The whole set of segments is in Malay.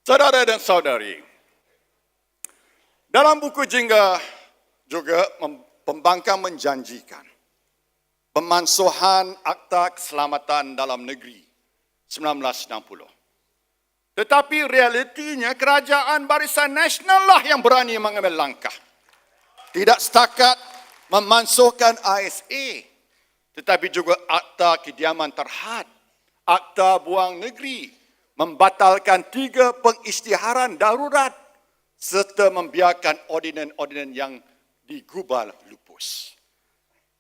Saudara dan saudari, dalam buku Jingga juga pembangkang menjanjikan pemansuhan Akta Keselamatan Dalam Negeri 1960. Tetapi realitinya kerajaan Barisan Nasional lah yang berani mengambil langkah. Tidak setakat memansuhkan ASA, tetapi juga Akta Kediaman Terhad, Akta Buang Negeri, membatalkan 3 pengisytiharan darurat serta membiarkan ordinan-ordinan yang digubal lupus.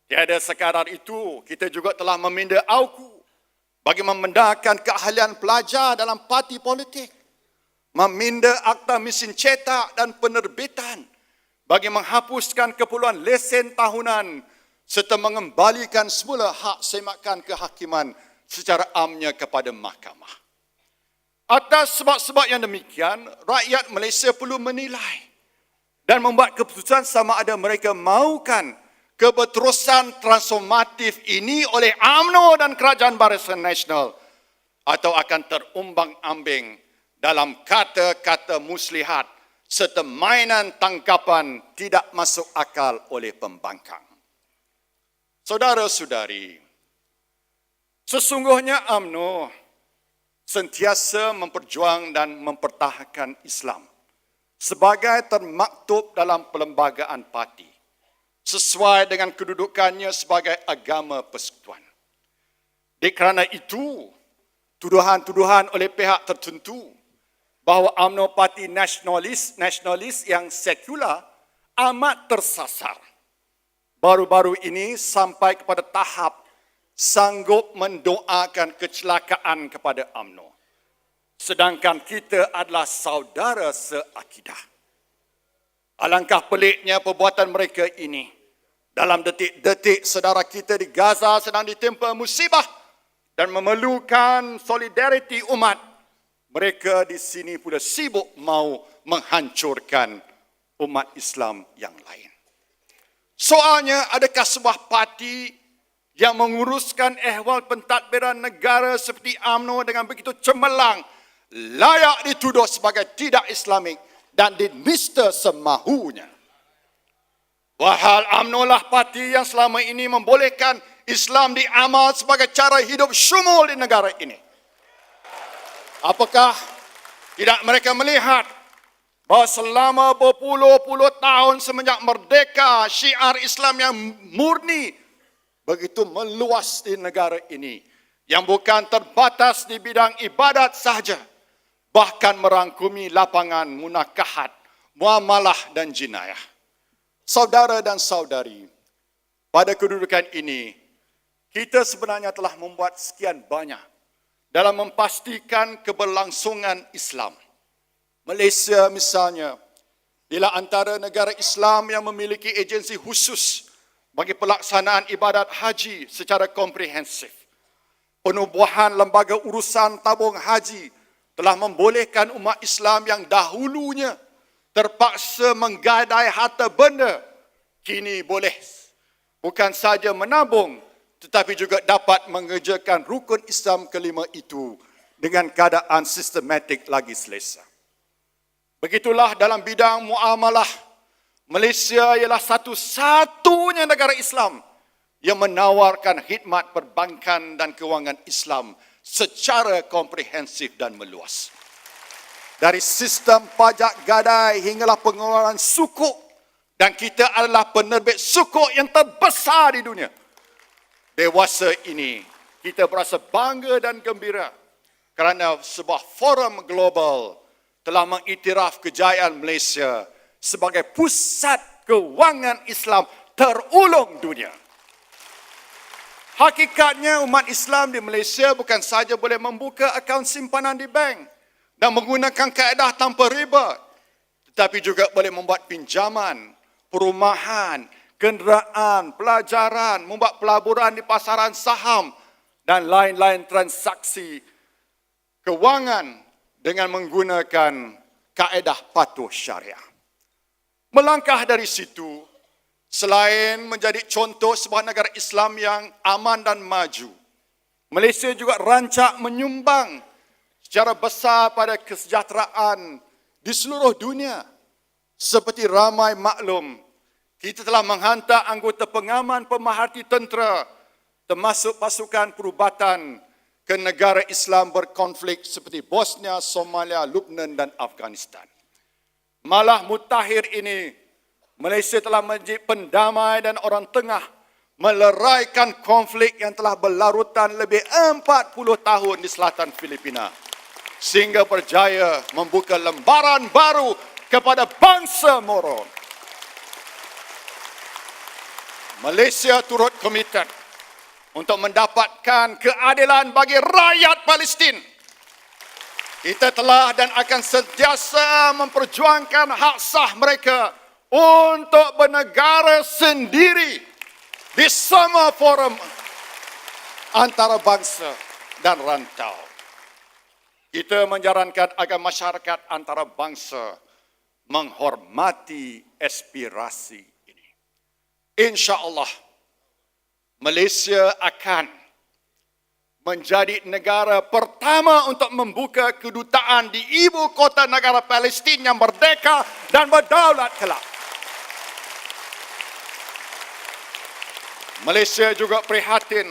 Tiada sekadar itu, kita juga telah meminda AUKU bagi memendahkan keahlian pelajar dalam parti politik, meminda Akta Mesin Cetak dan Penerbitan bagi menghapuskan keperluan lesen tahunan serta mengembalikan semula hak semakan kehakiman secara amnya kepada mahkamah. Atas sebab-sebab yang demikian, rakyat Malaysia perlu menilai dan membuat keputusan sama ada mereka mahukan keberterusan transformatif ini oleh UMNO dan Kerajaan Barisan Nasional atau akan terumbang-ambing dalam kata-kata muslihat serta mainan tangkapan tidak masuk akal oleh pembangkang. Saudara-saudari, sesungguhnya UMNO sentiasa memperjuang dan mempertahankan Islam sebagai termaktub dalam perlembagaan parti sesuai dengan kedudukannya sebagai agama persekutuan. Kerana itu, tuduhan-tuduhan oleh pihak tertentu bahawa UMNO parti nasionalis yang sekular amat tersasar. Baru-baru ini sampai kepada tahap sanggup mendoakan kecelakaan kepada UMNO. Sedangkan kita adalah saudara seakidah. Alangkah peliknya perbuatan mereka ini. Dalam detik-detik saudara kita di Gaza sedang ditimpa musibah dan memerlukan solidariti umat, mereka di sini pula sibuk mahu menghancurkan umat Islam yang lain. Soalnya, adakah sebuah parti yang menguruskan ehwal pentadbiran negara seperti UMNO dengan begitu cemerlang layak dituduh sebagai tidak Islamik dan dinista semahunya? Wahal UMNO lah parti yang selama ini membolehkan Islam diamal sebagai cara hidup syumul di negara ini. Apakah tidak mereka melihat bahawa selama berpuluh-puluh tahun semenjak merdeka, syiar Islam yang murni begitu meluas di negara ini, yang bukan terbatas di bidang ibadat sahaja, bahkan merangkumi lapangan munakahat, muamalah dan jinayah. Saudara dan saudari, pada kedudukan ini, kita sebenarnya telah membuat sekian banyak dalam memastikan keberlangsungan Islam. Malaysia misalnya, ialah antara negara Islam yang memiliki agensi khusus bagi pelaksanaan ibadat haji secara komprehensif. Penubuhan lembaga urusan tabung haji telah membolehkan umat Islam yang dahulunya terpaksa menggadai harta benda, kini boleh bukan saja menabung tetapi juga dapat mengerjakan rukun Islam kelima itu dengan keadaan sistematik lagi selesa. Begitulah dalam bidang muamalah, Malaysia ialah satu-satunya negara Islam yang menawarkan khidmat perbankan dan kewangan Islam secara komprehensif dan meluas. Dari sistem pajak gadai hinggalah pengeluaran sukuk, dan kita adalah penerbit sukuk yang terbesar di dunia. Dewasa ini, kita berasa bangga dan gembira kerana sebuah forum global telah mengiktiraf kejayaan Malaysia sebagai pusat kewangan Islam terulung dunia. Hakikatnya umat Islam di Malaysia bukan saja boleh membuka akaun simpanan di bank dan menggunakan kaedah tanpa riba, tetapi juga boleh membuat pinjaman, perumahan, kenderaan, pelajaran, membuat pelaburan di pasaran saham dan lain-lain transaksi kewangan dengan menggunakan kaedah patuh syariah. Melangkah dari situ, selain menjadi contoh sebuah negara Islam yang aman dan maju, Malaysia juga rancak menyumbang secara besar pada kesejahteraan di seluruh dunia. Seperti ramai maklum, kita telah menghantar anggota pengaman pemerhati tentera termasuk pasukan perubatan ke negara Islam berkonflik seperti Bosnia, Somalia, Lebanon dan Afghanistan. Malah mutakhir ini, Malaysia telah menjadi pendamai dan orang tengah meleraikan konflik yang telah berlarutan lebih 40 tahun di selatan Filipina, sehingga berjaya membuka lembaran baru kepada bangsa Moro. Malaysia turut komited untuk mendapatkan keadilan bagi rakyat Palestin. Kita telah dan akan sentiasa memperjuangkan hak sah mereka untuk bernegara sendiri di semua forum antarabangsa dan rantau. Kita menjarankan agar masyarakat antarabangsa menghormati aspirasi ini. InsyaAllah, Malaysia akan menjadi negara pertama untuk membuka kedutaan di ibu kota negara Palestin yang merdeka dan berdaulat kelak. Malaysia juga prihatin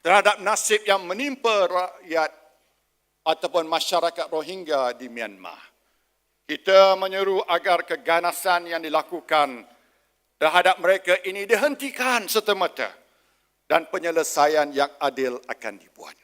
terhadap nasib yang menimpa rakyat ataupun masyarakat Rohingya di Myanmar. Kita menyeru agar keganasan yang dilakukan terhadap mereka ini dihentikan serta-merta dan penyelesaian yang adil akan dibuat.